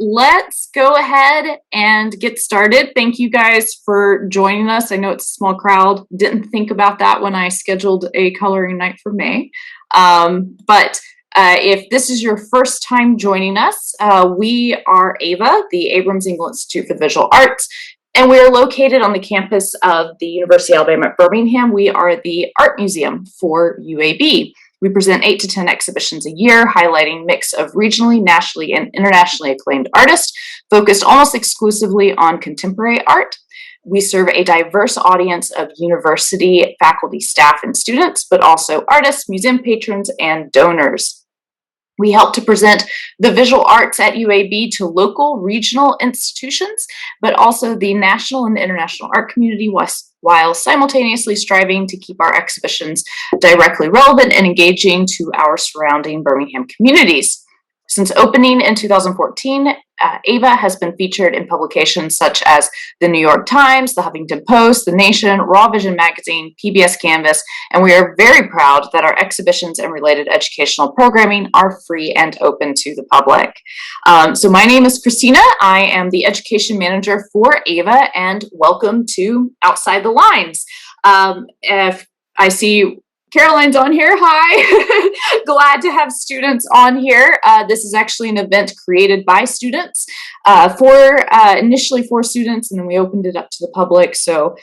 Let's go ahead and get started. Thank you guys for joining us. I know it's a small crowd. Didn't think about that when I scheduled a coloring night for May. But if this is your first time joining us, we are AEIVA, the Abrams Engle Institute for the Visual Arts, and we are located on the campus of the University of Alabama at Birmingham. We are the art museum for UAB. We present 8 to 10 exhibitions a year, highlighting a mix of regionally, nationally, and internationally acclaimed artists, focused almost exclusively on contemporary art. We serve a diverse audience of university, faculty, staff, and students, but also artists, museum patrons, and donors. We help to present the visual arts at UAB to local, regional institutions, but also the national and international art community, while simultaneously striving to keep our exhibitions directly relevant and engaging to our surrounding Birmingham communities. Since opening in 2014, AEIVA has been featured in publications such as the New York Times, the Huffington Post, The Nation, Raw Vision Magazine, PBS Canvas, and we are very proud that our exhibitions and related educational programming are free and open to the public. So my name is Christina. I am the Education Manager for AEIVA, and welcome to Outside the Lines. If I see Caroline's on here. Hi. Glad to have students on here. This is actually an event created by students, initially for students, and then we opened it up to the public. So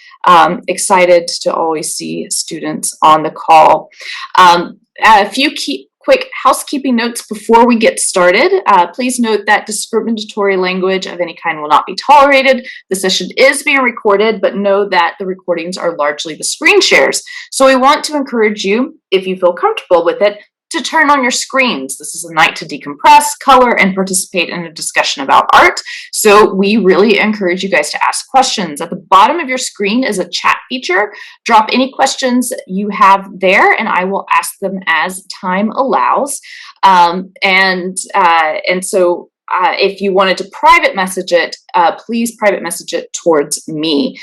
excited to always see students on the call. A few quick housekeeping notes before we get started. Please note that discriminatory language of any kind will not be tolerated. The session is being recorded, but know that the recordings are largely the screen shares. So we want to encourage you, if you feel comfortable with it, to turn on your screens. This is a night to decompress, color, and participate in a discussion about art. So we really encourage you guys to ask questions. At the bottom of your screen is a chat feature. Drop any questions you have there, and I will ask them as time allows. So if you wanted to private message it, please private message it towards me.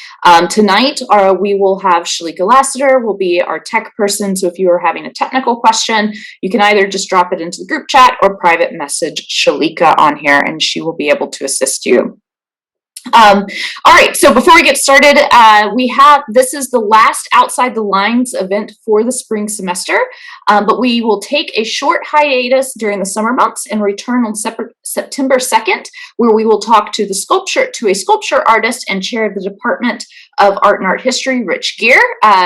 Tonight, we will have Shalika Lassiter, will be our tech person. So if you are having a technical question, you can either just drop it into the group chat or private message Shalika on here, and she will be able to assist you. All right, so before we get started, this is the last Outside the Lines event for the spring semester, but we will take a short hiatus during the summer months and return on September 2nd, where we will talk to a sculpture artist and chair of the Department of Art and Art History, Rich Gear.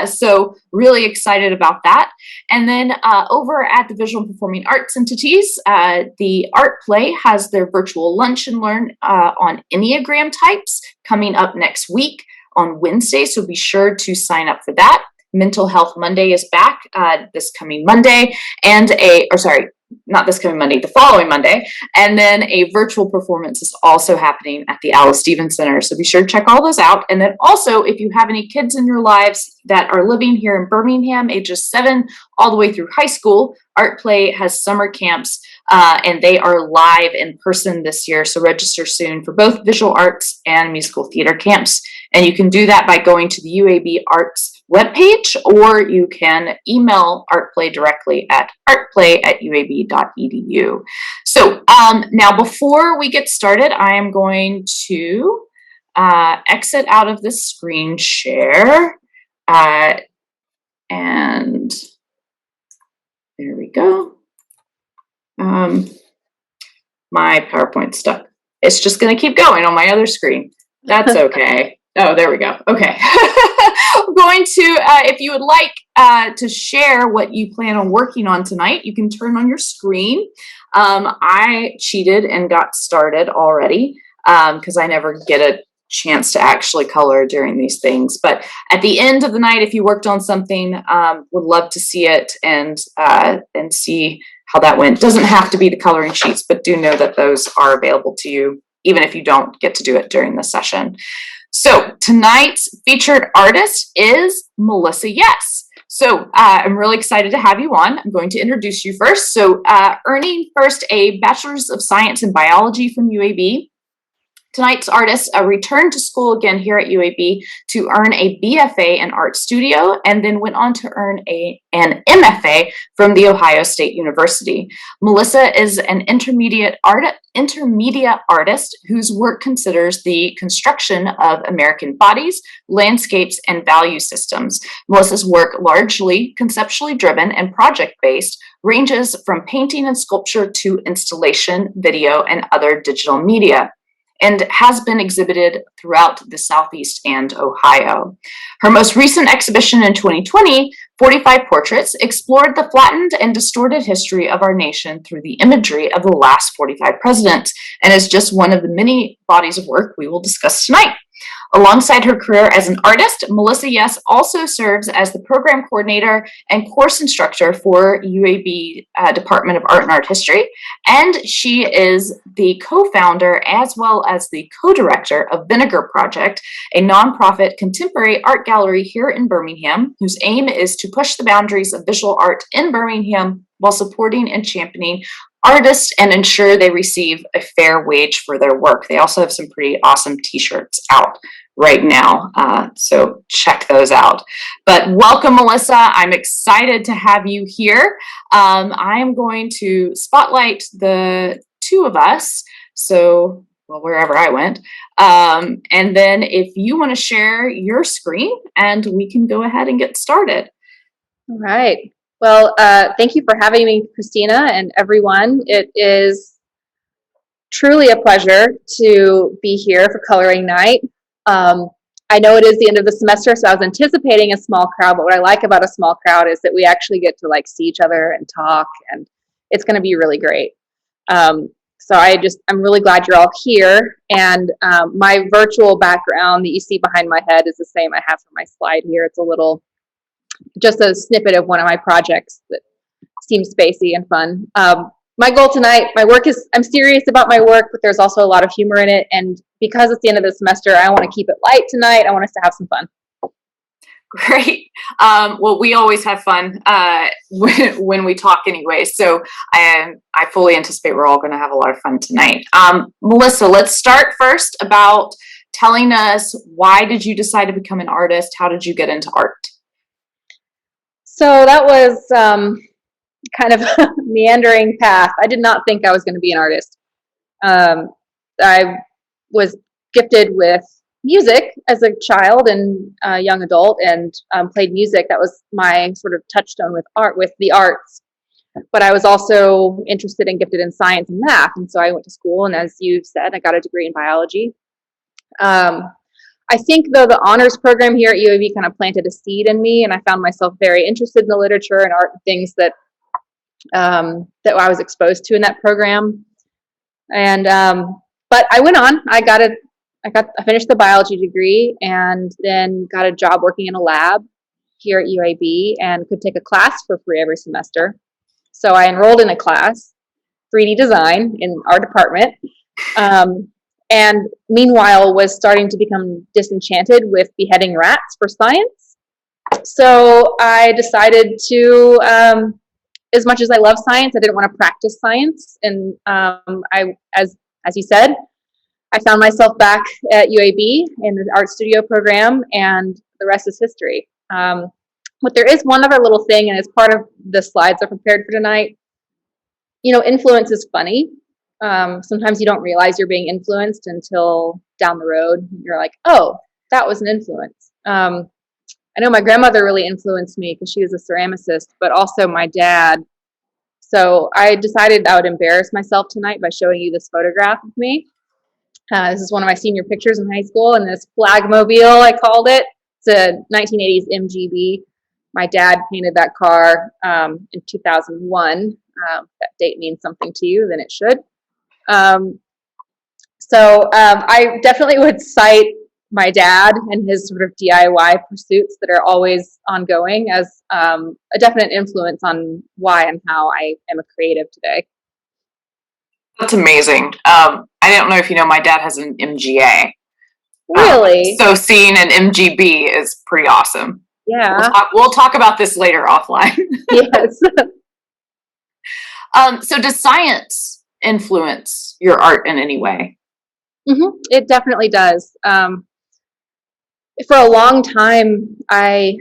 So really excited about that. And then over at the Visual and Performing Arts entities, the Art Play has their virtual lunch and learn on Enneagram types coming up next week on Wednesday. So be sure to sign up for that. Mental Health Monday is back this coming Monday, not this coming Monday, the following Monday. And then a virtual performance is also happening at the Alice Stevens Center. So be sure to check all those out. And then also, if you have any kids in your lives that are living here in Birmingham, ages 7 all the way through high school, Art Play has summer camps, and they are live in person this year. So register soon for both visual arts and musical theater camps. And you can do that by going to the UAB Arts webpage, or you can email ArtPlay directly at artplay@uab.edu. So now before we get started, I am going to exit out of this screen share. And there we go. My PowerPoint's stuck. It's just going to keep going on my other screen. That's okay. Oh, there we go. Okay. I'm going to, if you would like to share what you plan on working on tonight, you can turn on your screen. I cheated and got started already because I never get a chance to actually color during these things. But at the end of the night, if you worked on something, would love to see it and see how that went. Doesn't have to be the coloring sheets, but do know that those are available to you, even if you don't get to do it during the session. So tonight's featured artist is Melissa Yes. So I'm really excited to have you on. I'm going to introduce you first. So earning first a Bachelor's of Science in Biology from UAB, Tonight's artist returned to school again here at UAB to earn a BFA in art studio and then went on to earn an MFA from The Ohio State University. Melissa is an intermediate artist whose work considers the construction of American bodies, landscapes, and value systems. Melissa's work, largely conceptually driven and project-based, ranges from painting and sculpture to installation, video, and other digital media, and has been exhibited throughout the Southeast and Ohio. Her most recent exhibition in 2020, 45 Portraits, explored the flattened and distorted history of our nation through the imagery of the last 45 presidents, and is just one of the many bodies of work we will discuss tonight. Alongside her career as an artist, Melissa Yes also serves as the program coordinator and course instructor for UAB Department of Art and Art History, and she is the co-founder as well as the co-director of VINEGAR Project, a nonprofit contemporary art gallery here in Birmingham, whose aim is to push the boundaries of visual art in Birmingham while supporting and championing artists and ensure they receive a fair wage for their work. They also have some pretty awesome t-shirts out right now, so check those out. But welcome, Melissa. I'm excited to have you here. I am going to spotlight the two of us, so well, wherever I went, and then if you want to share your screen, and we can go ahead and get started. All right. Well, thank you for having me, Christina, and everyone. It is truly a pleasure to be here for coloring night. I know it is the end of the semester, so I was anticipating a small crowd, but what I like about a small crowd is that we actually get to like see each other and talk, and it's going to be really great. So I'm really glad you're all here, and my virtual background that you see behind my head is the same I have for my slide here. It's just a snippet of one of my projects that seems spacey and fun. My goal tonight, I'm serious about my work, but there's also a lot of humor in it. And because it's the end of the semester, I want to keep it light tonight. I want us to have some fun. Great. Well, we always have fun when we talk anyway. So I fully anticipate we're all going to have a lot of fun tonight. Melissa, let's start first about telling us, why did you decide to become an artist? How did you get into art? So that was kind of a meandering path. I did not think I was going to be an artist. I was gifted with music as a child and a young adult, and played music. That was my sort of touchstone with the arts. But I was also interested and gifted in science and math, and so I went to school, and as you've said, I got a degree in biology. I think, though, the honors program here at UAB kind of planted a seed in me, and I found myself very interested in the literature and art and things that I was exposed to in that program. And but I went on. I finished the biology degree, and then got a job working in a lab here at UAB, and could take a class for free every semester. So I enrolled in a class, 3D design, in our department. And meanwhile was starting to become disenchanted with beheading rats for science. So I decided to, as much as I love science, I didn't want to practice science. And as you said, I found myself back at UAB in the art studio program, and the rest is history. But there is one other little thing, and as part of the slides I prepared for tonight, influence is funny. Sometimes you don't realize you're being influenced until down the road. You're like, oh, that was an influence. I know my grandmother really influenced me because she was a ceramicist, but also my dad. So I decided I would embarrass myself tonight by showing you this photograph of me. This is one of my senior pictures in high school, and this flagmobile, I called it. It's a 1980s MGB. My dad painted that car in 2001. That date means something to you, then it should. So I definitely would cite my dad and his sort of DIY pursuits that are always ongoing as a definite influence on why and how I am a creative today. That's amazing. I don't know if you know, my dad has an MGA. Really? So seeing an MGB is pretty awesome. Yeah. We'll talk about this later offline. Yes. So does science influence your art in any way? It definitely does. For a long time, I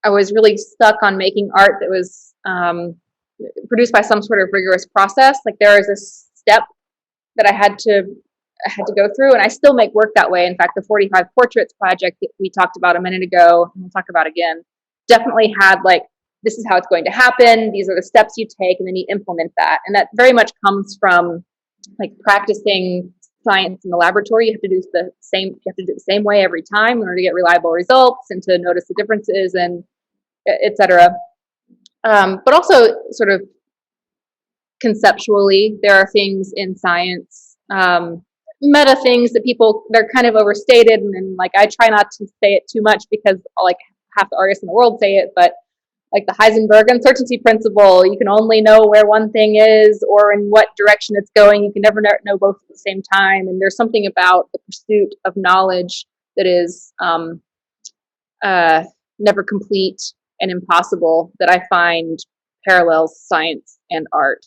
was really stuck on making art that was produced by some sort of rigorous process. Like there is a step that I had to go through, and I still make work that way. In fact, the 45 portraits project that we talked about a minute ago, and we'll talk about again, definitely had like, this is how it's going to happen. These are the steps you take, and then you implement that. And that very much comes from like practicing science in the laboratory. You have to do the same. You have to do it the same way every time in order to get reliable results and to notice the differences and etc. But also, sort of conceptually, there are things in science, meta things that they're kind of overstated, and then like I try not to say it too much because like half the artists in the world say it, but like the Heisenberg uncertainty principle, you can only know where one thing is or in what direction it's going. You can never know both at the same time. And there's something about the pursuit of knowledge that is never complete and impossible that I find parallels science and art.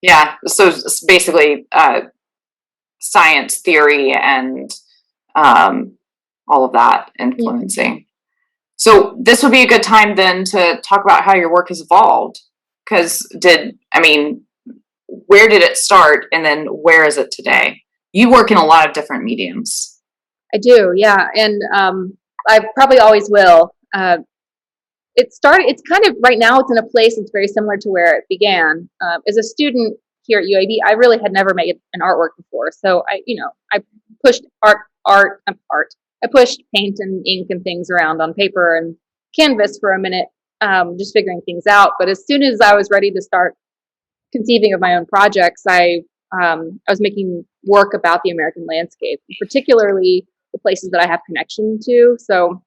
Yeah, so it's basically science theory and all of that influencing. So this would be a good time then to talk about how your work has evolved. Because where did it start and then where is it today? You work in a lot of different mediums. I do, yeah. And I probably always will. It's kind of, right now it's in a place that's very similar to where it began. As a student here at UAB, I really had never made an artwork before. So I pushed art. I pushed paint and ink and things around on paper and canvas for a minute, just figuring things out. But as soon as I was ready to start conceiving of my own projects, I was making work about the American landscape, particularly the places that I have connection to. So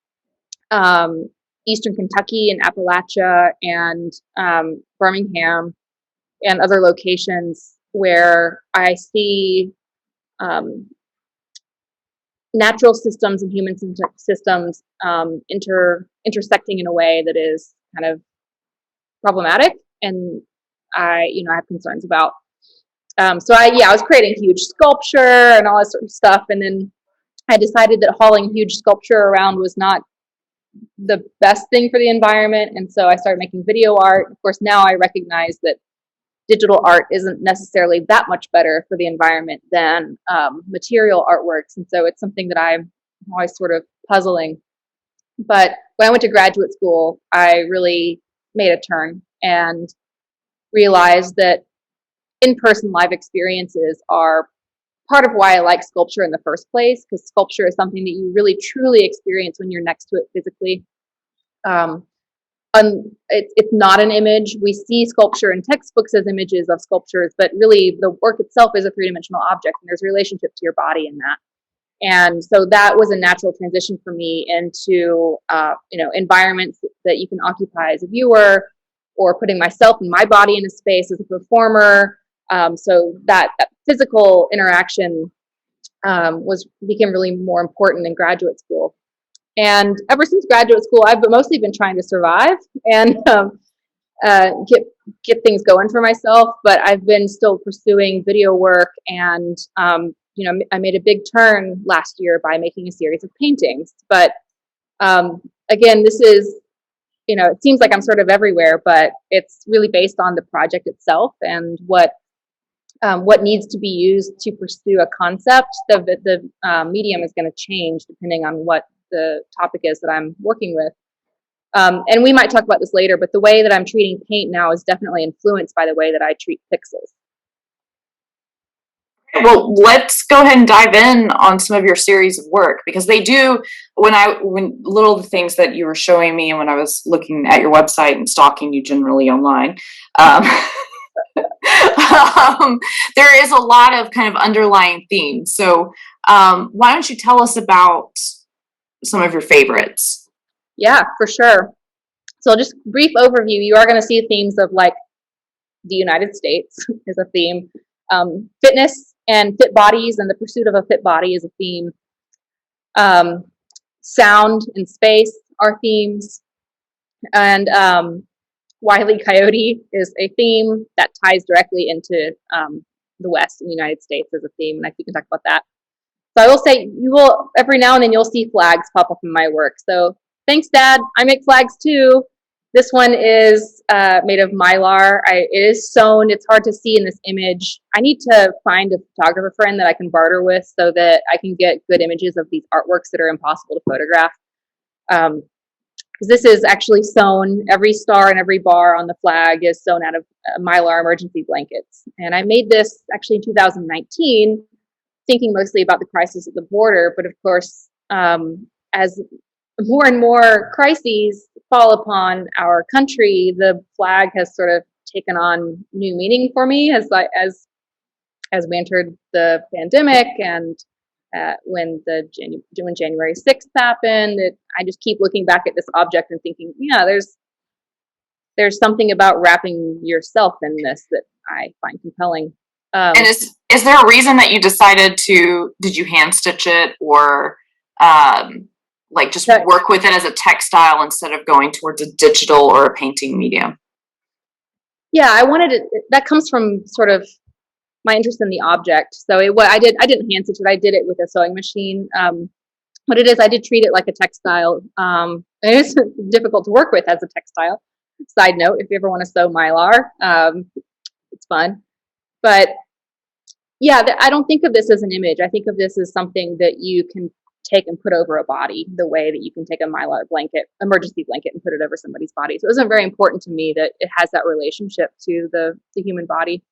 Eastern Kentucky and Appalachia and Birmingham and other locations where I see natural systems and human systems intersecting in a way that is kind of problematic, and I have concerns about. So I was creating huge sculpture and all that sort of stuff, and then I decided that hauling huge sculpture around was not the best thing for the environment, and so I started making video art. Of course, now I recognize that digital art isn't necessarily that much better for the environment than material artworks, and so it's something that I'm always sort of puzzling. But when I went to graduate school, I really made a turn and realized that in-person live experiences are part of why I like sculpture in the first place, because sculpture is something that you really truly experience when you're next to it physically. It's not an image. We see sculpture in textbooks as images of sculptures, but really the work itself is a three-dimensional object, and there's a relationship to your body in that. And so that was a natural transition for me into environments that you can occupy as a viewer, or putting myself and my body in a space as a performer. So that physical interaction became really more important in graduate school. And ever since graduate school, I've mostly been trying to survive and get things going for myself. But I've been still pursuing video work, and I made a big turn last year by making a series of paintings. But again, this is, it seems like I'm sort of everywhere, but it's really based on the project itself and what needs to be used to pursue a concept. The medium is going to change depending on what the topic is that I'm working with. And we might talk about this later, but the way that I'm treating paint now is definitely influenced by the way that I treat pixels. Well, let's go ahead and dive in on some of your series of work, because they do, when little of the things that you were showing me and when I was looking at your website and stalking you generally online, there is a lot of kind of underlying themes. So why don't you tell us about some of your favorites? Yeah, for sure. So just brief overview, you are going to see themes of like the United States is a theme. Fitness and fit bodies and the pursuit of a fit body is a theme. Sound and space are themes. And Wile E. Coyote is a theme that ties directly into the West in the United States as a theme, and we can talk about that. So I will say, you will, every now and then you'll see flags pop up in my work. So thanks, Dad. I make flags too. This one is made of mylar. It is sewn. It's hard to see in this image. I need to find a photographer friend that I can barter with so that I can get good images of these artworks that are impossible to photograph. Because this is actually sewn. Every star and every bar on the flag is sewn out of mylar emergency blankets. And I made this actually in 2019, thinking mostly about the crisis at the border. But of course, as more and more crises fall upon our country, the flag has sort of taken on new meaning for me as we entered the pandemic, and when January 6th happened. I just keep looking back at this object and thinking, yeah, there's something about wrapping yourself in this that I find compelling. And is there a reason that you decided did you hand stitch it, or like just work with it as a textile instead of going towards a digital or a painting medium? Yeah, I wanted it. That comes from sort of my interest in the object. So I didn't hand stitch it. I did it with a sewing machine. What it is, I did treat it like a textile. It is difficult to work with as a textile. Side note, if you ever want to sew mylar, it's fun. But yeah, I don't think of this as an image. I think of this as something that you can take and put over a body, the way that you can take a mylar blanket, emergency blanket, and put it over somebody's body. So it wasn't very important to me that it has that relationship to the human body.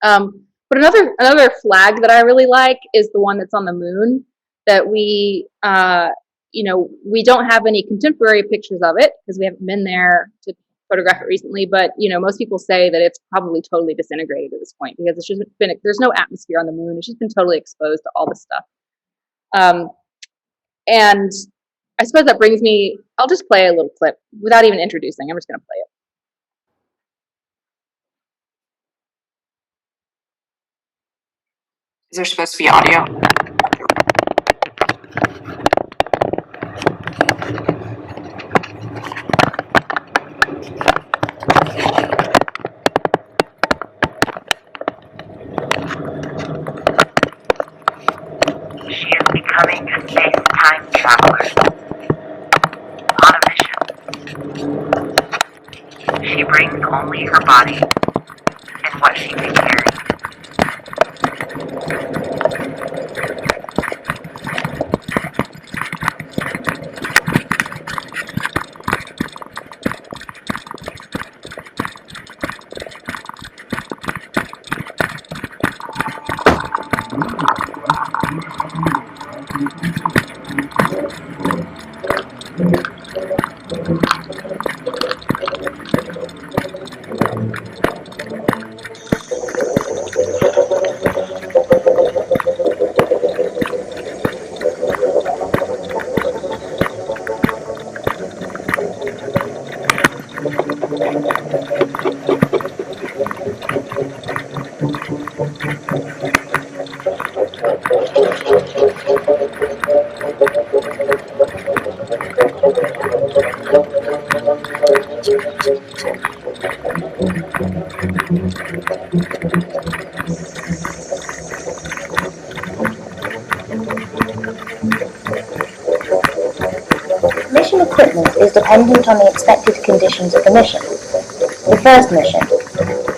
But another flag that I really like is the one that's on the moon, that we don't have any contemporary pictures of it because we haven't been there to photograph it recently, but most people say that it's probably totally disintegrated at this point because it's just been, there's no atmosphere on the moon. It's just been totally exposed to all this stuff. And I suppose that brings me, I'll just play a little clip without even introducing. I'm just going to play it. Is there supposed to be audio? She is becoming a space-time traveler on a mission. She brings only her body and what she can carry. Mission equipment is dependent on the expected conditions of the mission. The first mission,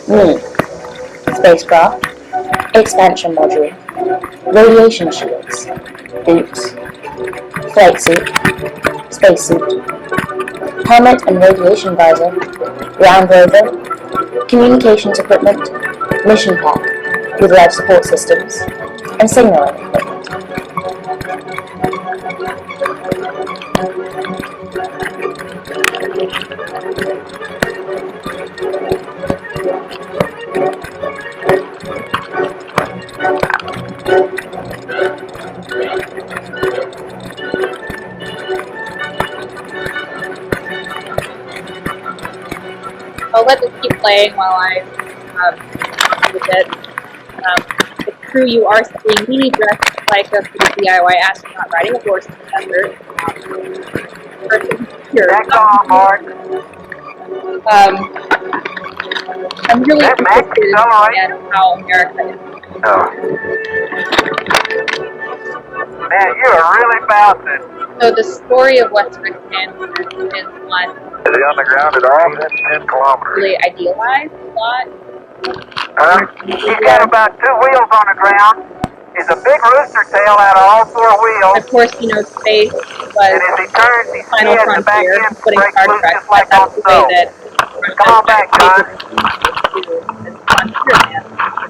me, spacecraft, expansion module, radiation shields, boots, flight suit, spacesuit, helmet and radiation visor, ground rover, communications equipment, mission pack with life support systems, and signaling equipment. I'll let this keep playing while I with it. The crew you are seeing, Mimi dressed like a DIY astronaut riding a horse in the desert. Back on board. I'm really That max interested in acceleration? how America is. Oh. Man, you are really bouncing. So the story of Western Kansas is one Is he on the ground at all? That's 10 kilometers. really idealized a lot. He's got about 2 wheels on the ground. He's a big rooster tail out of all 4 wheels. Of course, you know, space was And as he turns, he final spins, the back frontier, end putting breaks Star loose Trek. just like on That's the way stove. that Come on back, John. this frontier man,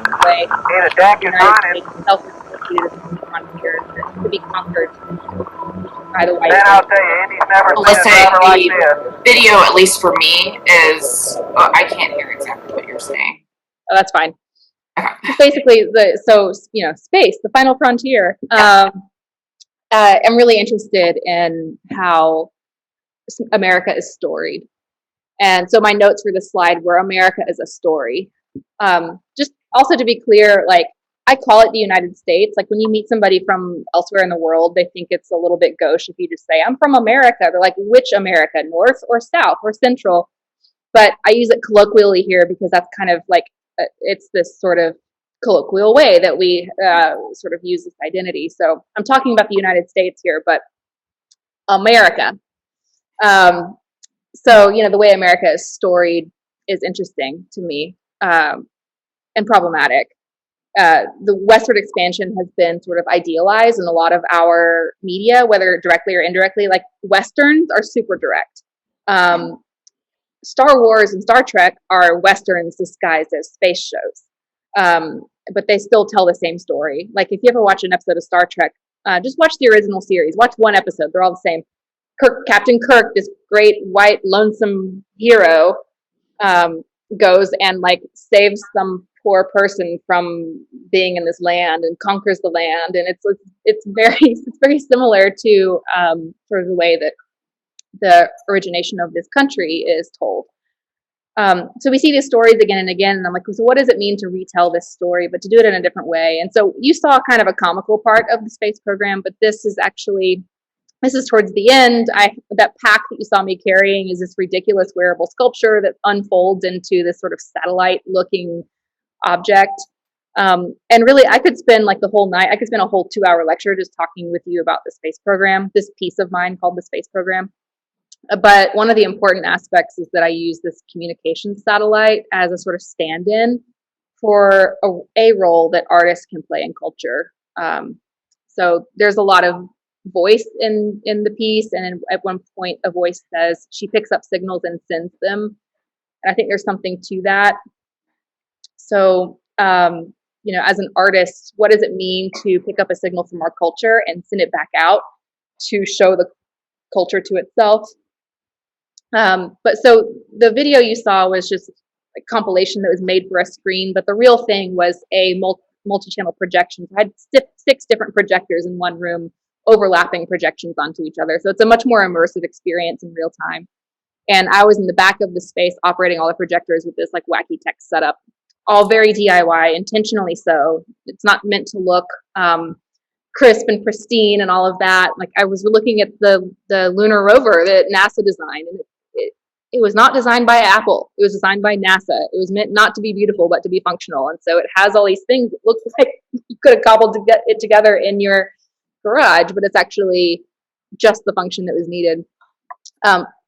the way And the deck the is United running. States self-instituted as a frontier to be conquered by the white Man, I'll man. tell you, Andy's never seen a Melissa, driver like the this. video, at least for me, is I can't hear exactly what you're saying. Oh, that's fine. Okay. Just basically, space, the final frontier. I'm really interested in how America is storied. And so my notes for this slide were America is a story. Just also to be clear, like, I call it the United States. Like, when you meet somebody from elsewhere in the world, they think it's a little bit gauche if you just say, I'm from America. They're like, which America? North or south or central? But I use it colloquially here because that's kind of like, it's this sort of colloquial way that we sort of use this identity. So I'm talking about the United States here, but America. So, you know, the way America is storied is interesting to me, and problematic. The westward expansion has been sort of idealized in a lot of our media, whether directly or indirectly. Like, Westerns are super direct. Star Wars and Star Trek are Westerns disguised as space shows. But they still tell the same story. Like, if you ever watch an episode of Star Trek, just watch the original series. Watch one episode. They're all the same. Captain Kirk, this great white lonesome hero, goes and like saves some poor person from being in this land and conquers the land, and it's very similar to sort of the way that the origination of this country is told. So we see these stories again and again, and I'm like, so what does it mean to retell this story, but to do it in a different way? And so you saw kind of a comical part of the space program, but this is towards the end. That pack that you saw me carrying is this ridiculous wearable sculpture that unfolds into this sort of satellite-looking object. And really, I could spend like the whole night. I could spend a whole 2-hour lecture just talking with you about the space program, this piece of mine called the space program. But one of the important aspects is that I use this communications satellite as a sort of stand-in for a role that artists can play in culture. So there's a lot of voice in the piece, and at one point a voice says she picks up signals and sends them, and I think there's something to that. So you know, as an artist, what does it mean to pick up a signal from our culture and send it back out to show the culture to itself? But so the video you saw was just a compilation that was made for a screen, but the real thing was a multi-channel projection. So I had 6 different projectors in one room, overlapping projections onto each other. So it's a much more immersive experience in real time. And I was in the back of the space operating all the projectors with this like wacky tech setup, all very DIY, intentionally so. It's not meant to look crisp and pristine and all of that. Like, I was looking at the lunar rover that NASA designed, and it was not designed by Apple. It was designed by NASA. It was meant not to be beautiful, but to be functional. And so it has all these things that look like you could have cobbled it together in your garage, but it's actually just the function that was needed.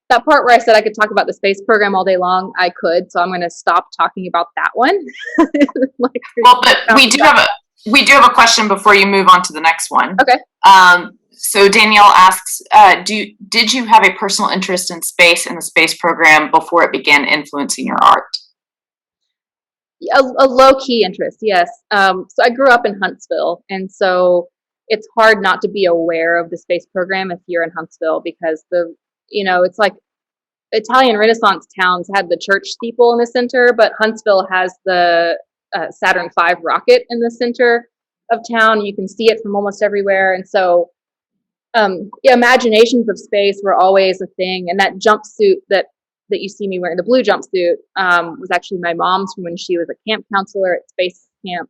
That part where I said I could talk about the space program all day long, I could. So I'm going to stop talking about that one. Well, but we do have a question before you move on to the next one. Okay. So Danielle asks, did you have a personal interest in space and the space program before it began influencing your art? A low-key interest, yes. So I grew up in Huntsville, and so it's hard not to be aware of the space program if you're in Huntsville, because it's like Italian Renaissance towns had the church steeple in the center, but Huntsville has the Saturn V rocket in the center of town. You can see it from almost everywhere, and so imaginations of space were always a thing. And that jumpsuit that you see me wearing, the blue jumpsuit, was actually my mom's from when she was a camp counselor at space camp.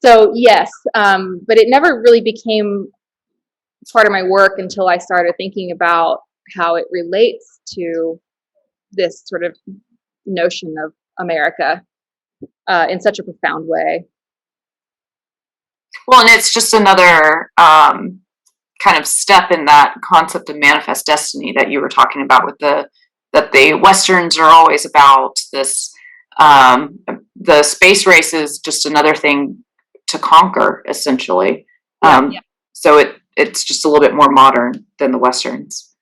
So yes, but it never really became part of my work until I started thinking about how it relates to this sort of notion of America in such a profound way. Well, and it's just another kind of step in that concept of manifest destiny that you were talking about with that the Westerns are always about this. The space race is just another thing to conquer, essentially. So it's just a little bit more modern than the Westerns.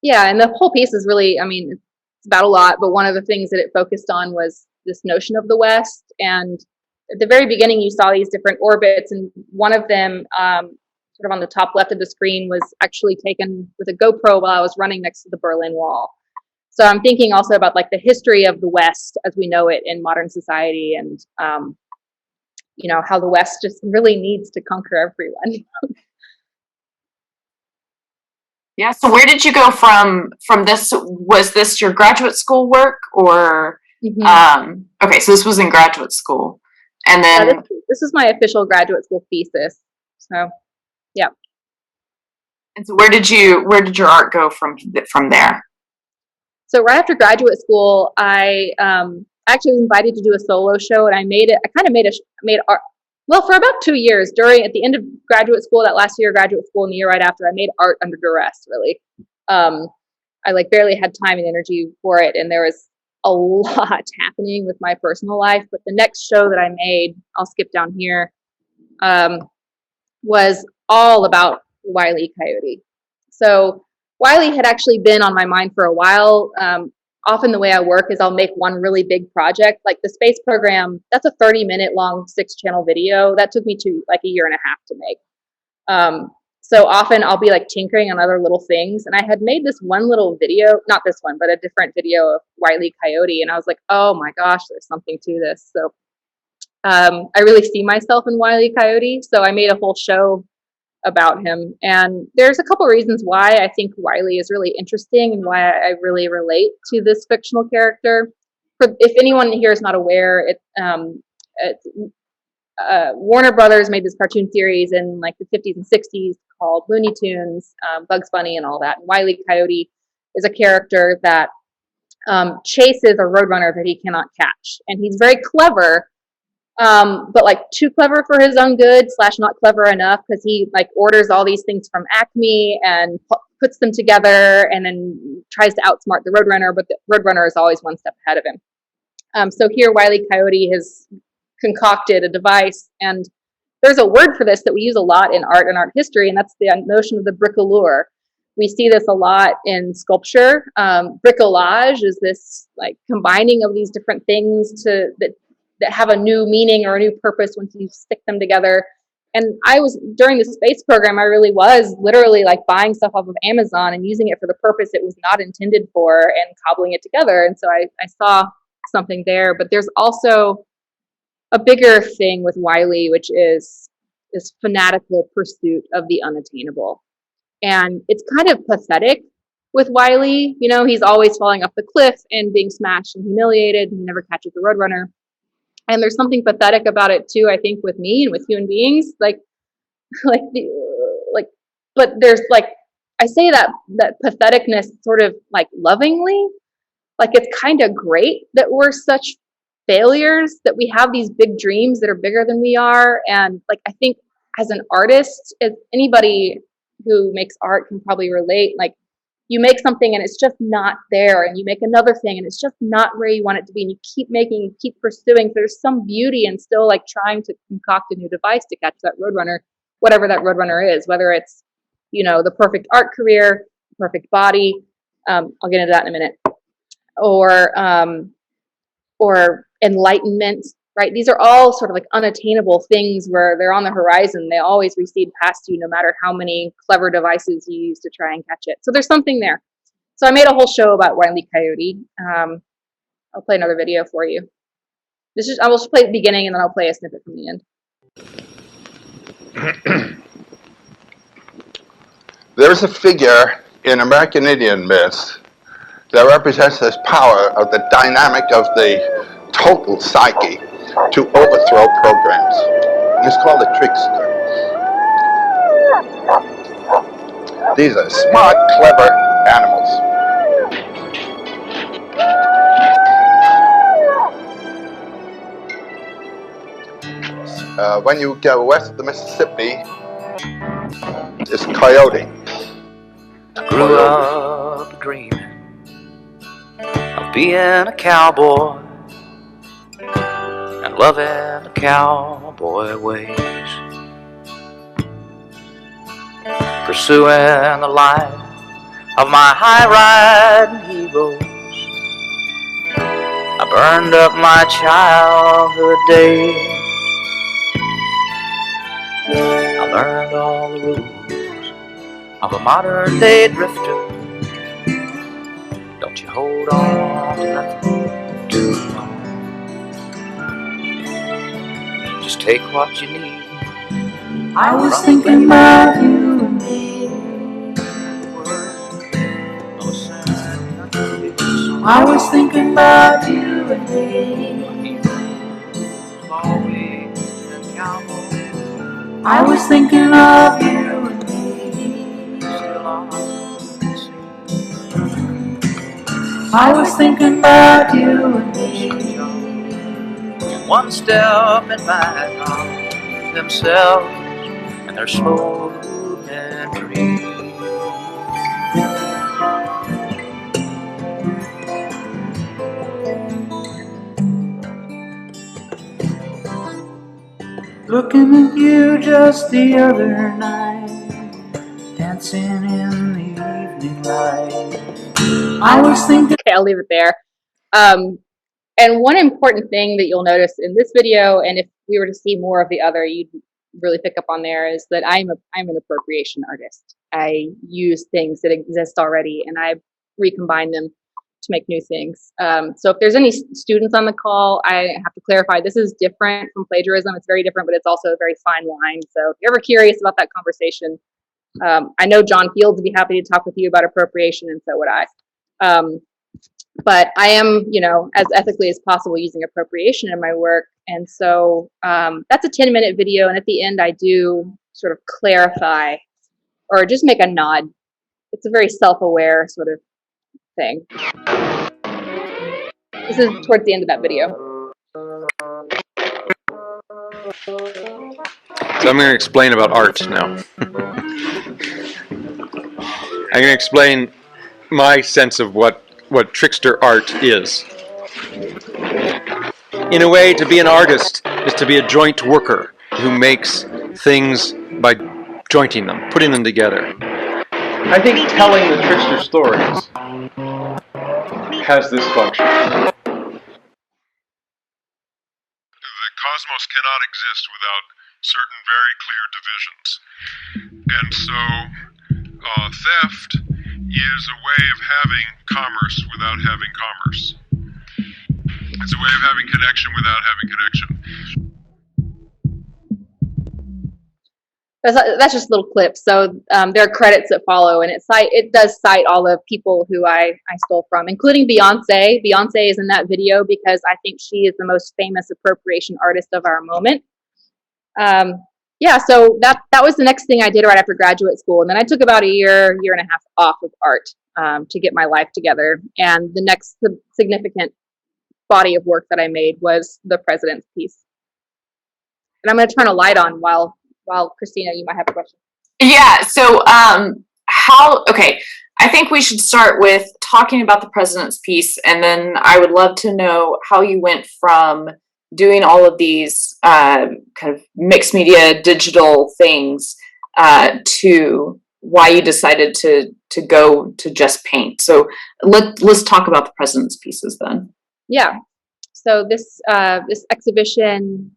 Yeah, and the whole piece is really, I mean, it's about a lot, but one of the things that it focused on was this notion of the West. And at the very beginning, you saw these different orbits, and one of them, sort of on the top left of the screen, was actually taken with a GoPro while I was running next to the Berlin Wall. So I'm thinking also about like the history of the West as we know it in modern society, and you know, how the West just really needs to conquer everyone. Yeah. So where did you go from this? Was this your graduate school work, or okay? So this was in graduate school, and then this is my official graduate school thesis. So yeah. And so where did your art go from there? So right after graduate school, I actually was invited to do a solo show, and I made art. Well, for about 2 years, at the end of graduate school, that last year of graduate school and the year right after, I made art under duress, really. I like barely had time and energy for it, and there was a lot happening with my personal life. But the next show that I made, I'll skip down here, was all about Wile E. Coyote. So Wiley had actually been on my mind for a while. Often the way I work is I'll make one really big project, like the space program. That's a 30-minute long 6-channel video. That took me like a year and a half to make. So often I'll be like tinkering on other little things. And I had made this one little video, not this one, but a different video of Wile E. Coyote. And I was like, oh my gosh, there's something to this. So I really see myself in Wile E. Coyote. So I made a whole show about him. And there's a couple reasons why I think Wiley is really interesting and why I really relate to this fictional character. If anyone here is not aware, Warner Brothers made this cartoon series in like the 50s and 60s called Looney Tunes, Bugs Bunny and all that. And Wile E. Coyote is a character that chases a roadrunner that he cannot catch. And he's very clever, but like too clever for his own good / not clever enough, because he like orders all these things from Acme and puts them together and then tries to outsmart the Roadrunner, but the Roadrunner is always one step ahead of him. So here Wile E. Coyote has concocted a device, and there's a word for this that we use a lot in art and art history, and that's the notion of the bricoleur. We see this a lot in sculpture. Bricolage is this like combining of these different things that have a new meaning or a new purpose once you stick them together. And during the space program, I really was literally like buying stuff off of Amazon and using it for the purpose it was not intended for and cobbling it together. And so I saw something there. But there's also a bigger thing with Wiley, which is this fanatical pursuit of the unattainable. And it's kind of pathetic with Wiley. You know, he's always falling off the cliff and being smashed and humiliated, and he never catches the Roadrunner. And there's something pathetic about it too, I think, with me and with human beings. But there's like, I say that patheticness sort of like lovingly, like it's kind of great that we're such failures, that we have these big dreams that are bigger than we are. And like, I think as an artist, as anybody who makes art can probably relate, like you make something and it's just not there, and you make another thing and it's just not where you want it to be, and you keep making, you keep pursuing. There's some beauty in still like trying to concoct a new device to catch that Roadrunner, whatever that Roadrunner is, whether it's, you know, the perfect art career, perfect body, I'll get into that in a minute, or enlightenment, right? These are all sort of like unattainable things where they're on the horizon. They always recede past you, no matter how many clever devices you use to try and catch it. So there's something there. So I made a whole show about Wile E. Coyote. I'll play another video for you. I will just play the beginning, and then I'll play a snippet from the end. There's a figure in American Indian myths that represents this power of the dynamic of the total psyche to overthrow programs. And it's called a trickster. These are smart, clever animals. When you go west of the Mississippi, it's Coyote. I grew up dreaming of being a cowboy and loving the cowboy ways, pursuing the life of my high-riding heroes. I burned up my childhood days. I learned all the rules of a modern-day drifter. Don't you hold on to nothing too long. Just take what you need. I was thinking about you and me. I was thinking about you and me. I was thinking of you and me. I was thinking about you and me. One step advice on themselves and their slow moving dreams. Looking at you just the other night, dancing in the evening light. I was thinking. Okay, I'll leave it there. And one important thing that you'll notice in this video, and if we were to see more of the other, you'd really pick up on there, is that I'm an appropriation artist. I use things that exist already and I recombine them to make new things. So if there's any students on the call, I have to clarify, this is different from plagiarism. It's very different, but it's also a very fine line. So if you're ever curious about that conversation, I know John Fields would be happy to talk with you about appropriation, and so would I. But I am, as ethically as possible using appropriation in my work. And so that's a 10-minute video. And at the end, I do sort of clarify or just make a nod. It's a very self-aware sort of thing. This is towards the end of that video. So I'm going to explain about art now. I'm going to explain my sense of what trickster art is. In a way, to be an artist is to be a joint worker who makes things by jointing them, putting them together. I think telling the trickster stories has this function. The cosmos cannot exist without certain very clear divisions. And so theft is a way of having commerce without having commerce. It's a way of having connection without having connection. That's just a little clip. So there are credits that follow, and it does cite all the people who I stole from, including Beyonce. Beyonce is in that video because I think she is the most famous appropriation artist of our moment. Yeah, so that was the next thing I did right after graduate school. And then I took about a year and a half off of art to get my life together. And the next significant body of work that I made was the president's piece. And I'm going to turn a light on while Christina, you might have a question. Yeah, so okay, I think we should start with talking about the president's piece, and then I would love to know how you went from doing all of these kind of mixed media digital things to why you decided to go to just paint. So let's talk about the president's pieces then. Yeah, so this exhibition,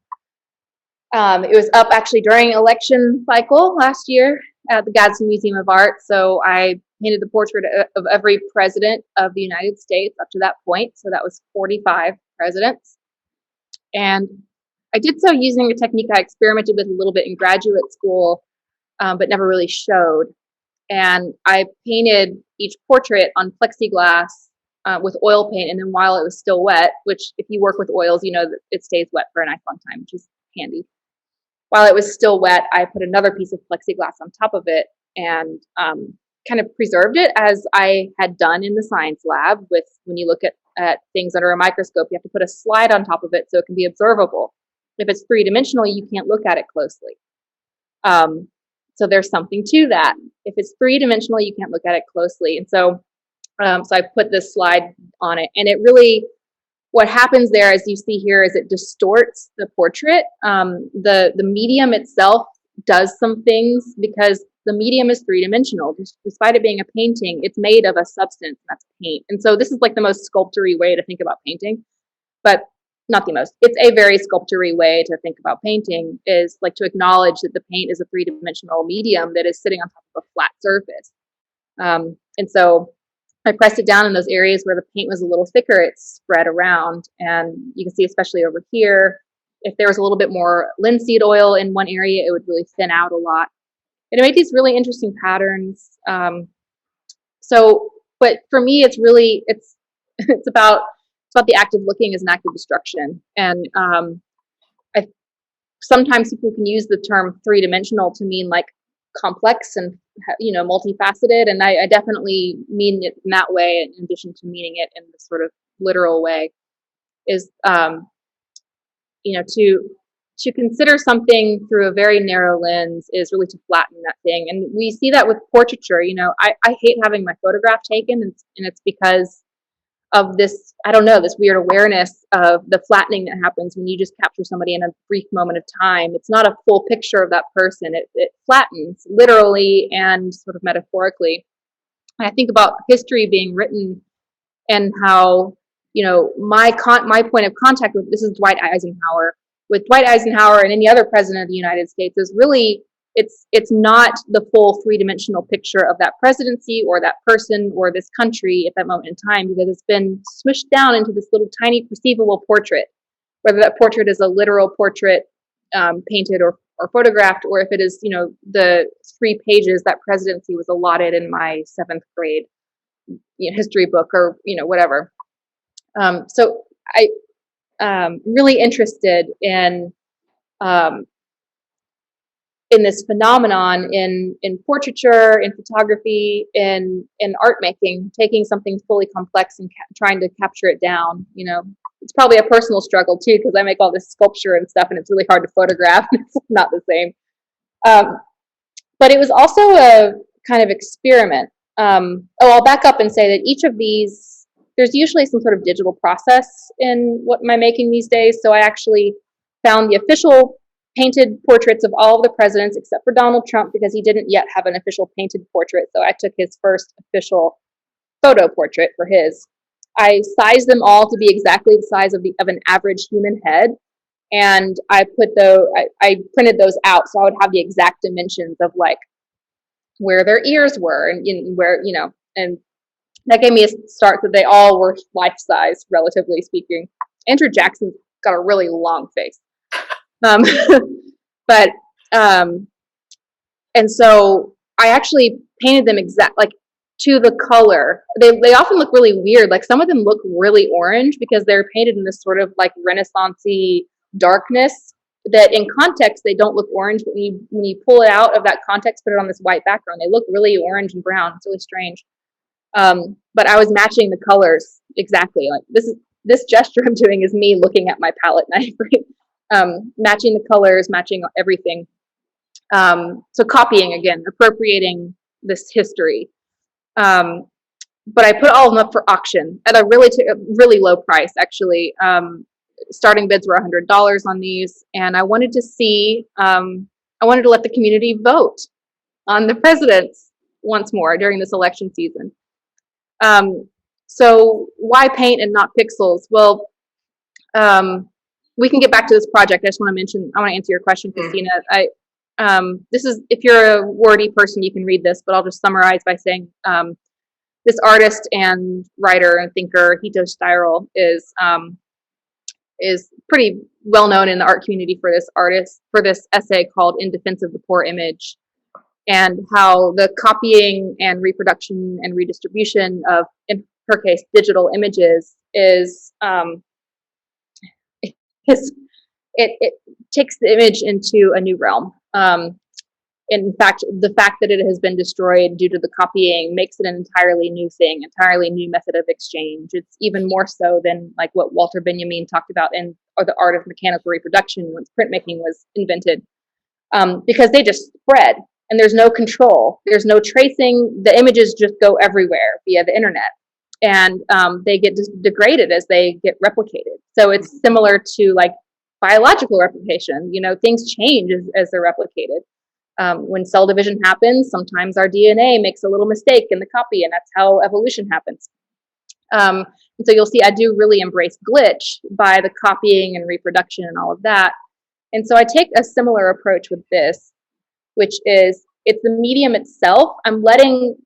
it was up actually during election cycle last year at the Gadsden Museum of Art. So I painted the portrait of every president of the United States up to that point. So that was 45 presidents. And I did so using a technique I experimented with a little bit in graduate school, but never really showed. And I painted each portrait on plexiglass with oil paint. And then while it was still wet, which if you work with oils, you know that it stays wet for a nice long time, which is handy. While it was still wet, I put another piece of plexiglass on top of it and kind of preserved it as I had done in the science lab. When you look at things under a microscope, you have to put a slide on top of it so it can be observable. If it's three-dimensional, you can't look at it closely. So there's something to that. If it's three-dimensional, you can't look at it closely. And so, so I put this slide on it, and it really, what happens there, as you see here, is it distorts the portrait. The medium itself does some things because the medium is three-dimensional. Despite it being a painting, it's made of a substance, that's paint. And so this is like the most sculptory way to think about painting, but not the most. It's a very sculptory way to think about painting, is like to acknowledge that the paint is a three-dimensional medium that is sitting on top of a flat surface. And so I pressed it down in those areas where the paint was a little thicker, it spread around. And you can see, especially over here, if there was a little bit more linseed oil in one area, it would really thin out a lot. And it made these really interesting patterns. But for me, it's really, it's about the act of looking as an act of destruction. And sometimes people can use the term three-dimensional to mean like complex and, you know, multifaceted. And I definitely mean it in that way, in addition to meaning it in this sort of literal way, is, you know, to consider something through a very narrow lens is really to flatten that thing. And we see that with portraiture. You know, I hate having my photograph taken, and it's because of this, I don't know, this weird awareness of the flattening that happens when you just capture somebody in a brief moment of time. It's not a full picture of that person. It flattens literally and sort of metaphorically. And I think about history being written and how, you know, my point of contact with, this is Dwight Eisenhower, with Dwight Eisenhower and any other president of the United States, is really, it's not the full three-dimensional picture of that presidency or that person or this country at that moment in time, because it's been smushed down into this little tiny perceivable portrait, whether that portrait is a literal portrait painted or photographed, or if it is, you know, the 3 pages that presidency was allotted in my 7th grade, you know, history book, or, you know, whatever. So I really interested in this phenomenon in portraiture, in photography, in art making, taking something fully complex and trying to capture it down. You know, it's probably a personal struggle too, because I make all this sculpture and stuff, and it's really hard to photograph. It's not the same. But it was also a kind of experiment. I'll back up and say that each of these, there's usually some sort of digital process in what am I making these days. So I actually found the official painted portraits of all of the presidents except for Donald Trump, because he didn't yet have an official painted portrait. So I took his first official photo portrait for his. I sized them all to be exactly the size of an average human head, and I printed those out so I would have the exact dimensions of like where their ears were and where, you know, and that gave me a start that they all were life size, relatively speaking. Andrew Jackson's got a really long face. But and so I actually painted them like to the color. They often look really weird. Like some of them look really orange because they're painted in this sort of like Renaissance-y darkness that in context they don't look orange, but when you pull it out of that context, put it on this white background, they look really orange and brown. It's really strange. But I was matching the colors exactly. Like this gesture I'm doing is me looking at my palette knife, right? Matching the colors, matching everything. So copying again, appropriating this history. But I put all of them up for auction at a really low price, actually. Starting bids were $100 on these, and I wanted to see, I wanted to let the community vote on the presidents once more during this election season. So why paint and not pixels? Well, we can get back to this project. I want to answer your question, Christina. This is, if you're a wordy person, you can read this, but I'll just summarize by saying, this artist and writer and thinker, Hito Steyerl, is pretty well known in the art community for this essay called "In Defense of the Poor Image," and how the copying and reproduction and redistribution of, in her case, digital images it takes the image into a new realm. in fact, the fact that it has been destroyed due to the copying makes it an entirely new thing, entirely new method of exchange. It's even more so than like what Walter Benjamin talked about in or the art of mechanical reproduction once printmaking was invented, because they just spread and there's no control, there's no tracing. The images just go everywhere via the internet, and they get degraded as they get replicated. So it's similar to like biological replication. You know, things change as they're replicated. When cell division happens, sometimes our DNA makes a little mistake in the copy, and that's how evolution happens. And so you'll see I do really embrace glitch by the copying and reproduction and all of that. And so I take a similar approach with this, which is it's the medium itself. I'm letting,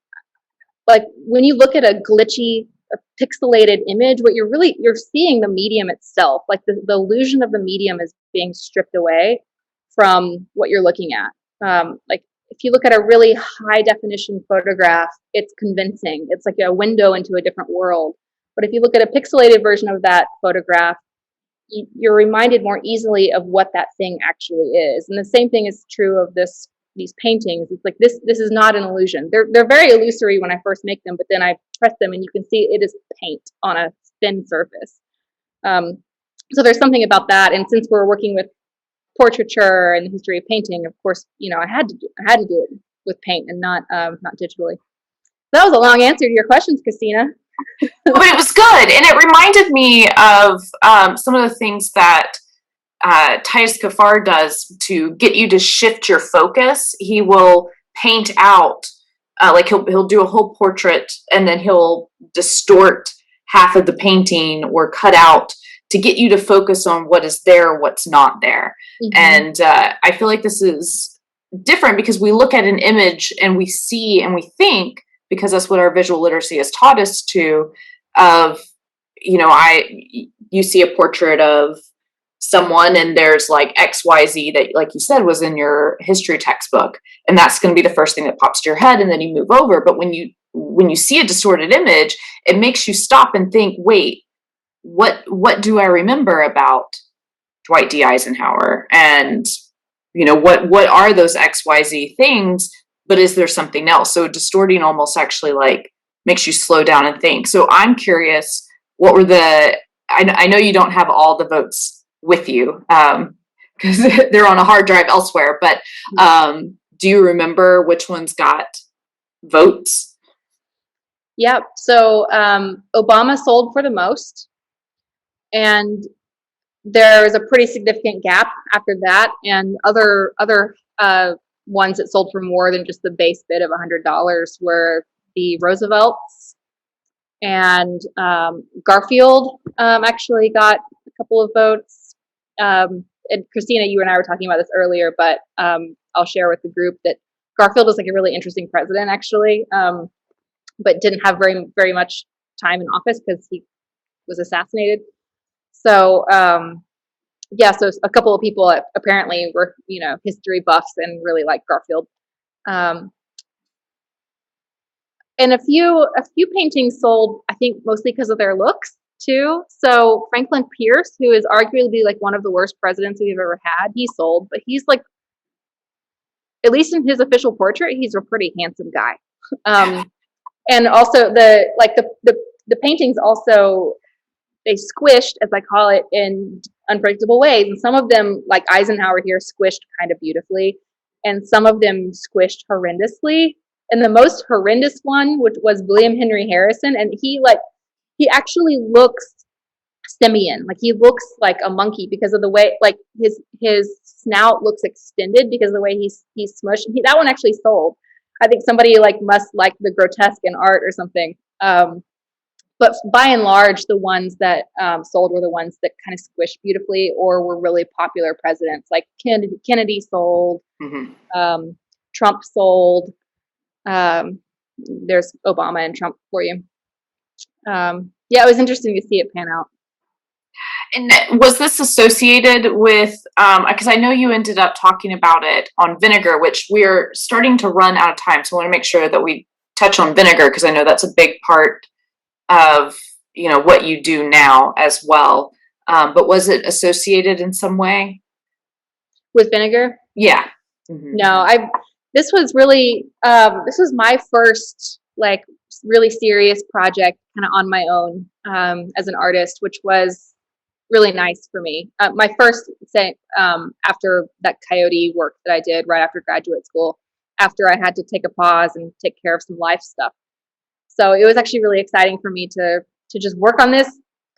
like, when you look at a glitchy, a pixelated image, what you're seeing the medium itself. Like the illusion of the medium is being stripped away from what you're looking at. Like if you look at a really high definition photograph, it's convincing. It's like a window into a different world. But if you look at a pixelated version of that photograph, you're reminded more easily of what that thing actually is. And the same thing is true of these paintings. It's like this is not an illusion. They're very illusory when I first make them, but then I press them and you can see it is paint on a thin surface. So there's something about that. And since we're working with portraiture and the history of painting, of course, you know, I had to do it with paint and not digitally. That was a long answer to your questions, Christina. But it was good, and it reminded me of some of the things that Titus Kaffar does to get you to shift your focus. He will paint out, like he'll do a whole portrait, and then he'll distort half of the painting or cut out to get you to focus on what is there, what's not there. Mm-hmm. And I feel like this is different because we look at an image and we see and we think, because that's what our visual literacy has taught us to, of, you know, you see a portrait of someone and there's like XYZ that, like you said, was in your history textbook. And that's going to be the first thing that pops to your head, and then you move over. But when you see a distorted image, it makes you stop and think, wait, what do I remember about Dwight D. Eisenhower? And, you know, what are those XYZ things? But is there something else? So distorting almost actually like makes you slow down and think. So I'm curious, what were I know you don't have all the votes with you because they're on a hard drive elsewhere, but do you remember which ones got votes? Yep. So Obama sold for the most, and there was a pretty significant gap after that, and other ones that sold for more than just the base bid of $100 were the Roosevelts, and Garfield actually got a couple of votes. And Christina, you and I were talking about this earlier, but I'll share with the group that Garfield was like a really interesting president actually, but didn't have very, very much time in office because he was assassinated. So yeah, so a couple of people apparently were, you know, history buffs and really liked Garfield. And a few paintings sold, I think, mostly because of their looks too. So Franklin Pierce, who is arguably like one of the worst presidents we've ever had, he sold, but he's like, at least in his official portrait, he's a pretty handsome guy. And also the paintings also, they squished, as I call it, in unpredictable ways. And some of them, like Eisenhower here, squished kind of beautifully, and some of them squished horrendously. And the most horrendous one, which was William Henry Harrison, and he actually looks simian, like he looks like a monkey because of the way, like his snout looks extended because of the way he's smushed. That one actually sold. I think somebody must like the grotesque in art or something. But by and large, the ones that sold were the ones that kind of squished beautifully or were really popular presidents. Like Kennedy sold, mm-hmm. Trump sold. There's Obama and Trump for you. Yeah, it was interesting to see it pan out. And was this associated with, because I know you ended up talking about it on VINEGAR, which we're starting to run out of time. So I want to make sure that we touch on VINEGAR because I know that's a big part of, you know, what you do now as well. But was it associated in some way? With VINEGAR? Yeah. Mm-hmm. No, this was really, this was my first like really serious project kind of on my own as an artist, which was really nice for me. My first say after that Coyote work that I did right after graduate school, after I had to take a pause and take care of some life stuff. So it was actually really exciting for me to just work on this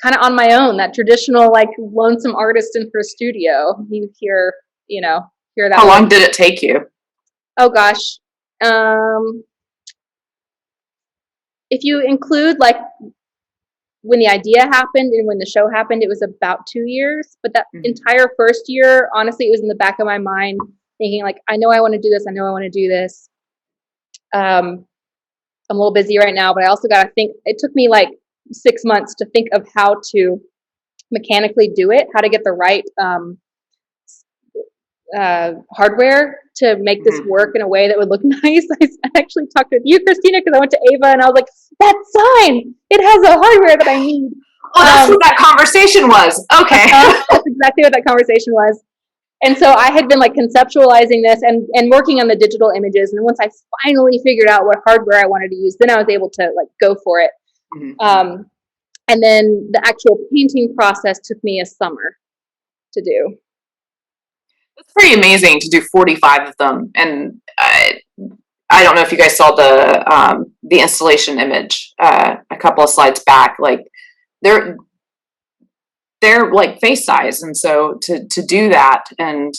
kind of on my own, that traditional like lonesome artist in her studio. You hear, hear that. How long did it take you? Oh gosh. If you include like when the idea happened and when the show happened, it was about 2 years. But that entire first year, honestly, it was in the back of my mind thinking like, I know I want to do this. I know I want to do this. I'm a little busy right now, but I also got to think. It took me like 6 months to think of how to mechanically do it, how to get the right hardware to make this work in a way that would look nice. I actually talked with you, Christina, because I went to AEIVA and I was like, that sign, it has the hardware that I need. Oh, that's what that conversation was. Okay. That's exactly what that conversation was. And so I had been like conceptualizing this and working on the digital images. And once I finally figured out what hardware I wanted to use, then I was able to like go for it. And then the actual painting process took me a summer to do. It's pretty amazing to do 45 of them. And I don't know if you guys saw the installation image a couple of slides back. Like they're like face size, and so to do that and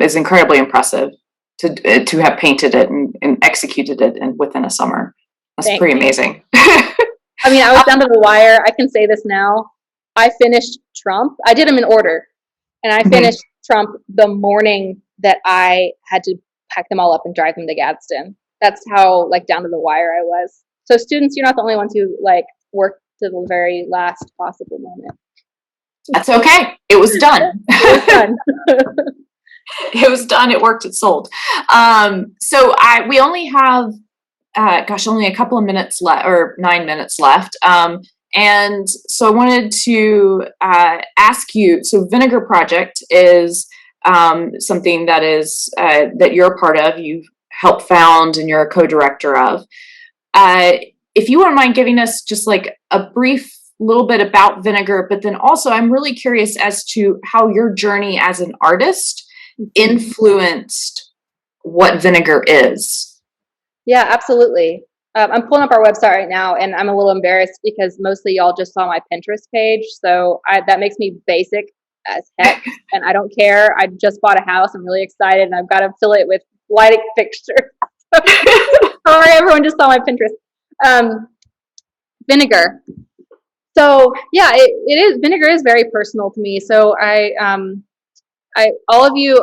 is incredibly impressive to have painted it and executed it within a summer. That's pretty amazing. I mean, I was down to the wire. I can say this now. I finished Trump. I did them in order, and I finished Trump the morning that I had to pack them all up and drive them to Gadsden. That's how like down to the wire I was. So students, you're not the only ones who like work to the very last possible moment. That's okay. It was done. It was done. It was done. It worked. It sold. So we only have, only a couple of minutes left, or 9 minutes left. And so I wanted to ask you. So VINEGAR Project is something that is that you're a part of. You've helped found, and you're a co-director of. If you wouldn't mind giving us just like a brief little bit about VINEGAR, but then also I'm really curious as to how your journey as an artist influenced what VINEGAR is. Yeah, absolutely. I'm pulling up our website right now, and I'm a little embarrassed because mostly y'all just saw my Pinterest page, so that makes me basic as heck, and I don't care. I just bought a house. I'm really excited, and I've got to fill it with lighting fixtures. Sorry, everyone just saw my Pinterest. VINEGAR. So yeah, it is. VINEGAR is very personal to me. So all of you,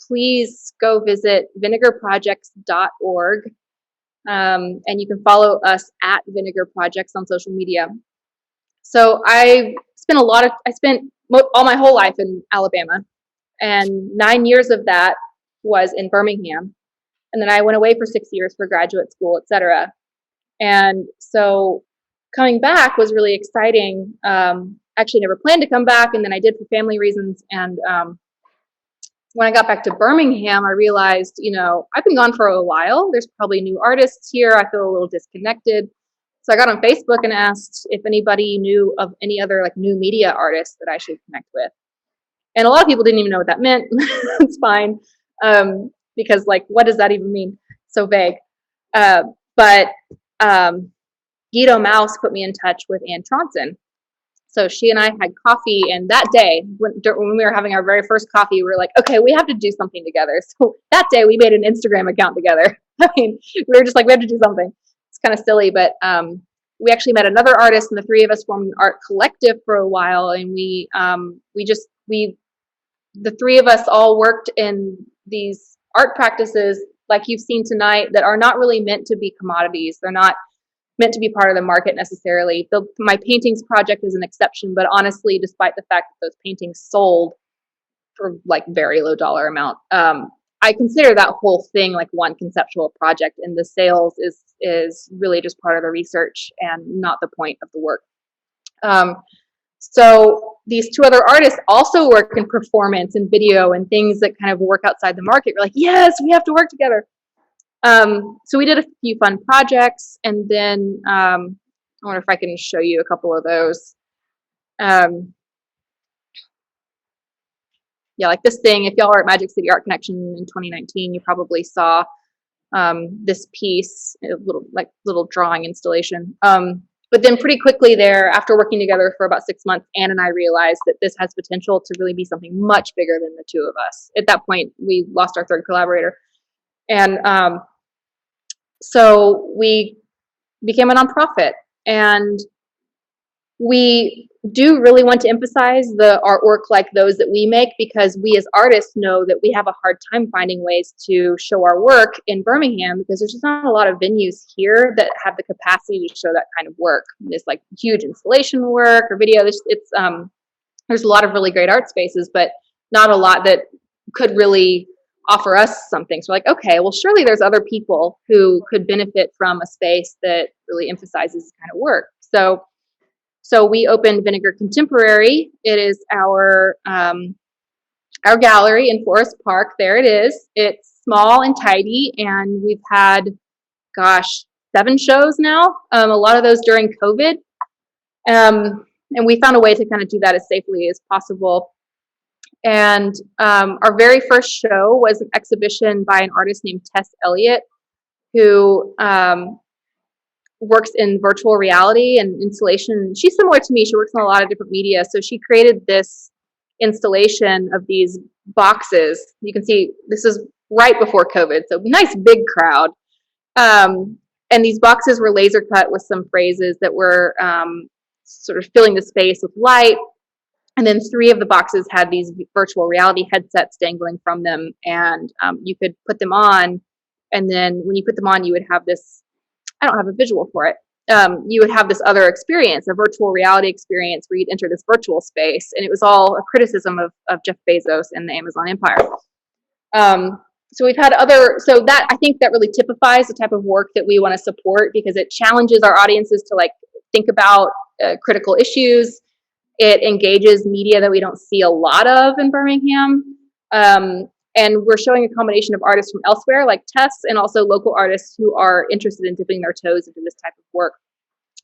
please go visit vinegarprojects.org, and you can follow us at VINEGAR Projects on social media. So I spent all my whole life in Alabama, and 9 years of that was in Birmingham, and then I went away for 6 years for graduate school, etc. And so coming back was really exciting. Actually never planned to come back, and then I did for family reasons. And when I got back to Birmingham, I realized, I've been gone for a while. There's probably new artists here. I feel a little disconnected. So I got on Facebook and asked if anybody knew of any other like new media artists that I should connect with. And a lot of people didn't even know what that meant. It's fine. Because like, what does that even mean? So vague. But Guido Mouse put me in touch with Ann Tronson. So she and I had coffee, and that day, when we were having our very first coffee, we were like, okay, we have to do something together. So that day, we made an Instagram account together. I mean, we were just like, we have to do something. It's kind of silly, but we actually met another artist, and the three of us formed an art collective for a while, and the three of us all worked in these art practices like you've seen tonight that are not really meant to be commodities. They're not meant to be part of the market necessarily. My paintings project is an exception, but honestly, despite the fact that those paintings sold for like very low dollar amount, I consider that whole thing like one conceptual project, and the sales is really just part of the research and not the point of the work. So these two other artists also work in performance and video and things that kind of work outside the market. We're like, yes, we have to work together. So we did a few fun projects, and then I wonder if I can show you a couple of those. Yeah, like this thing, if y'all are at Magic City Art Connection in 2019, you probably saw this piece, a little drawing installation. But then pretty quickly there, after working together for about 6 months, Anne and I realized that this has potential to really be something much bigger than the two of us. At that point, we lost our third collaborator. And so we became a nonprofit. And we do really want to emphasize the artwork like those that we make, because we as artists know that we have a hard time finding ways to show our work in Birmingham, because there's just not a lot of venues here that have the capacity to show that kind of work. This like huge installation work or video. There's a lot of really great art spaces, but not a lot that could really offer us something. So like, okay, well, surely there's other people who could benefit from a space that really emphasizes this kind of work. So we opened VINEGAR Contemporary. It is our gallery in Forest Park. There it is. It's small and tidy, and we've had, 7 shows now. A lot of those during COVID, and we found a way to kind of do that as safely as possible. And our very first show was an exhibition by an artist named Tess Elliott, who works in virtual reality and installation. She's similar to me. She works in a lot of different media. So she created this installation of these boxes. You can see this is right before COVID. So nice big crowd. And these boxes were laser cut with some phrases that were sort of filling the space with light. And then 3 of the boxes had these virtual reality headsets dangling from them. And you could put them on. And then when you put them on, you would have this, I don't have a visual for it. You would have this other experience, a virtual reality experience where you'd enter this virtual space. And it was all a criticism of Jeff Bezos and the Amazon empire. So we've had so that, I think that really typifies the type of work that we want to support, because it challenges our audiences to like think about critical issues. It engages media that we don't see a lot of in Birmingham. And we're showing a combination of artists from elsewhere, like Tess, and also local artists who are interested in dipping their toes into this type of work.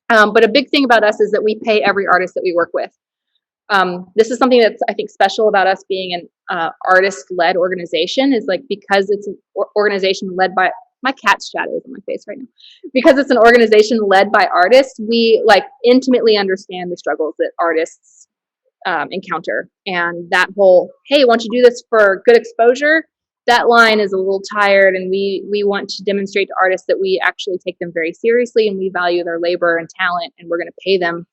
But a big thing about us is that we pay every artist that we work with. This is something that's, I think, special about us being an artist-led organization, is like, because it's an organization led by, my cat's shadow is on my face right now. Because it's an organization led by artists, we like intimately understand the struggles that artists encounter. And that whole, hey, why don't you do this for good exposure? That line is a little tired, and we want to demonstrate to artists that we actually take them very seriously, and we value their labor and talent, and we're going to pay them.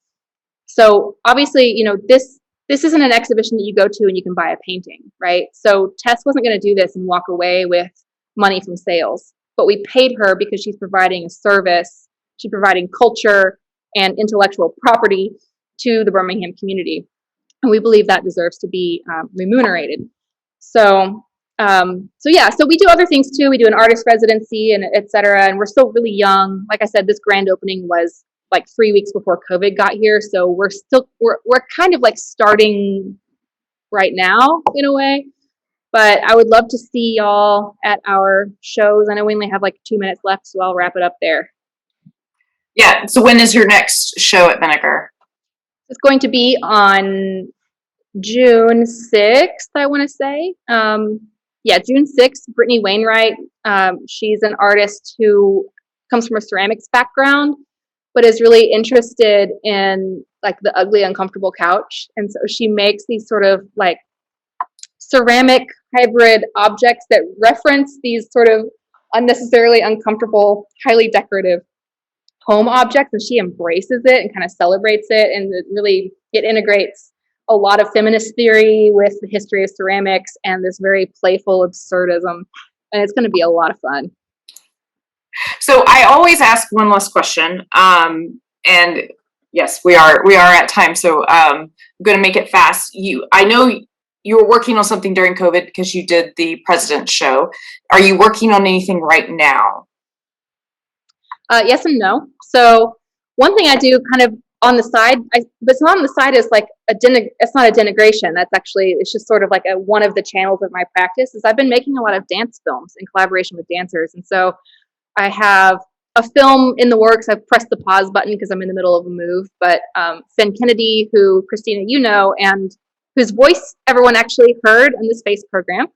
So obviously, you know, this isn't an exhibition that you go to and you can buy a painting, right? So Tess wasn't going to do this and walk away with money from sales, but we paid her because she's providing a service, she's providing culture and intellectual property to the Birmingham community. And we believe that deserves to be remunerated. So we do other things too. We do an artist residency and et cetera. And we're still really young. Like I said, this grand opening was like 3 weeks before COVID got here. So we're kind of like starting right now in a way. But I would love to see y'all at our shows. I know we only have like 2 minutes left, so I'll wrap it up there. Yeah. So when is your next show at VINEGAR? It's going to be on June 6th, I want to say. June 6th, Brittany Wainwright. She's an artist who comes from a ceramics background, but is really interested in like the ugly, uncomfortable couch. And so she makes these sort of like ceramic hybrid objects that reference these sort of unnecessarily uncomfortable, highly decorative home objects, and she embraces it and kind of celebrates it, and it integrates a lot of feminist theory with the history of ceramics and this very playful absurdism, and it's going to be a lot of fun. So I always ask one last question, and yes, we are at time, so I'm going to make it fast. I know you were working on something during COVID because you did the President's Show. Are you working on anything right now? Yes and no. So one thing I do kind of on the side, but it's not on the side as like it's not a denigration. That's actually, it's just sort of like one of the channels of my practice is I've been making a lot of dance films in collaboration with dancers. And so I have a film in the works. I've pressed the pause button because I'm in the middle of a move, but Finn Kennedy, who Christina, you know, and whose voice everyone actually heard in the space program.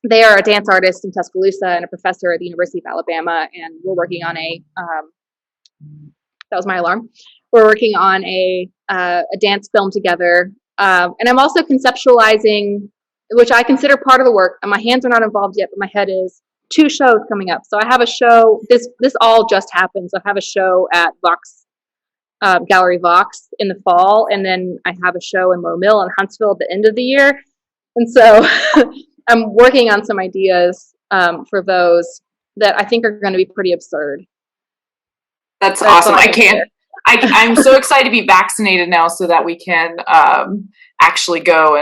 They are a dance artist in Tuscaloosa and a professor at the University of Alabama. And we're working on that was my alarm. We're working on a dance film together. And I'm also conceptualizing, which I consider part of the work. And my hands are not involved yet, but my head is, 2 shows coming up. So I have a show, this all just happened. So I have a show at Vox, Gallery Vox in the fall. And then I have a show in Low Mill in Huntsville at the end of the year. And so I'm working on some ideas for those that I think are going to be pretty absurd. That's awesome. I'm so excited to be vaccinated now so that we can actually go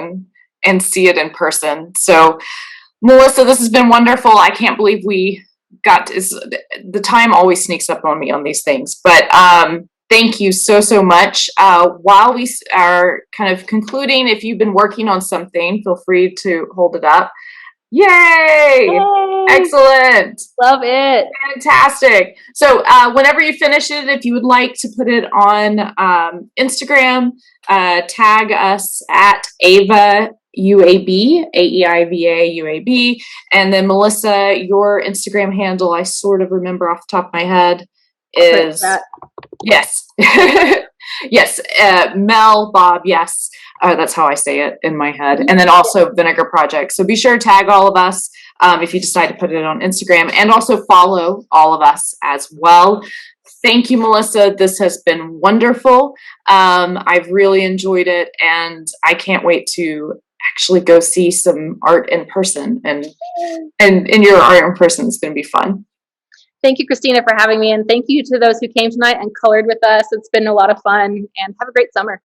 and see it in person. So, Melissa, this has been wonderful. I can't believe we the time always sneaks up on me on these things, but thank you so much. While we are kind of concluding, if you've been working on something, feel free to hold it up. Yay! Excellent. Love it. Fantastic. So whenever you finish it, if you would like to put it on Instagram, tag us at AEIVA UAB, AEIVA UAB. And then Melissa, your Instagram handle, I sort of remember off the top of my head, is yes. Yes, Mel, Bob, yes. That's how I say it in my head. And then also Vinegar Project. So be sure to tag all of us if you decide to put it on Instagram, and also follow all of us as well. Thank you, Melissa. This has been wonderful. I've really enjoyed it, and I can't wait to actually go see some art in person. And your art in person is going to be fun. Thank you, Christina, for having me. And thank you to those who came tonight and colored with us. It's been a lot of fun, and have a great summer.